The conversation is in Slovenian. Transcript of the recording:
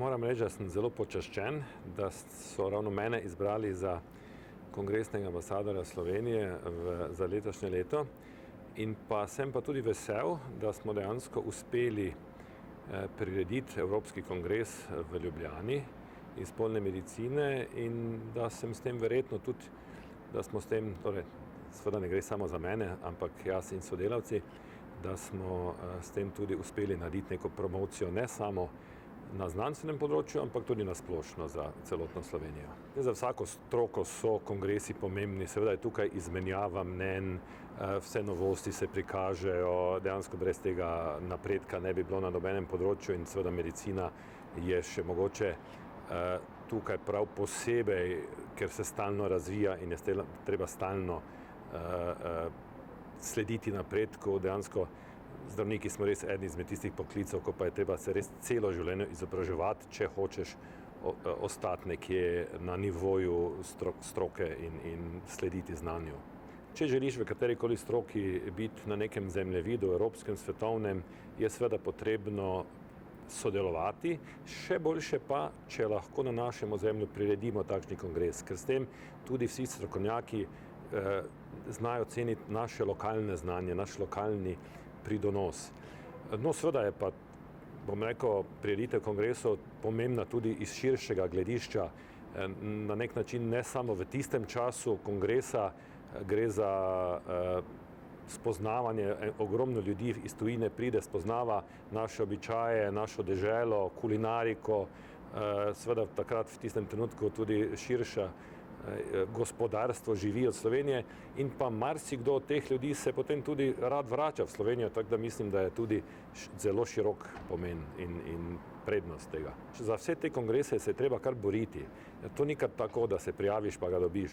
Moram reči, da sem zelo počaščen, da so ravno mene izbrali za kongresnega ambasadorja Slovenije za letošnje leto. In pa sem pa tudi vesel, da smo dejansko uspeli prirediti Evropski kongres v Ljubljani iz spolne medicine in da sem s tem verjetno tudi, da smo s tem, torej seveda ne gre samo za mene, ampak jaz in sodelavci, da smo s tem tudi uspeli narediti neko promocijo ne samo na znanstvenem področju, ampak tudi na splošno za celotno Slovenijo. Za vsako stroko so kongresi pomembni, seveda je tukaj izmenjava mnenj, vse novosti se prikažejo, dejansko brez tega napredka ne bi bilo na nobenem področju in seveda medicina je še mogoče tukaj prav posebej, ker se stalno razvija in je treba stalno slediti napredku, dejansko zdravniki smo res eni izmed tistih poklicev, ko pa je treba se res celo življenje izobraževati, če hočeš ostati nekje na nivoju stroke in slediti znanju. Če želiš v katerikoli stroki biti na nekem zemljevidu, evropskem, svetovnem, je seveda potrebno sodelovati, še boljše pa, če lahko na našem ozemlju priredimo takšni kongres, ker s tem tudi vsi strokovnjaki znajo ceniti naše lokalne znanje, naš lokalni pridonos. No, seveda je pa, bom rekel, prireditev kongresov pomembna tudi iz širšega gledišča. Na nek način ne samo v tistem času kongresa, gre za spoznavanje, ogromno ljudi iz tujine pride, spoznava naše običaje, našo deželo, kulinariko, seveda takrat v tistem trenutku tudi širša gospodarstvo živi od Slovenije in pa marsikdo od teh ljudi se potem tudi rad vrača v Slovenijo, tako da mislim, da je tudi zelo širok pomen in prednost tega. Za vse te kongrese se je treba kar boriti. To ni kar tako, da se prijaviš pa ga dobiš.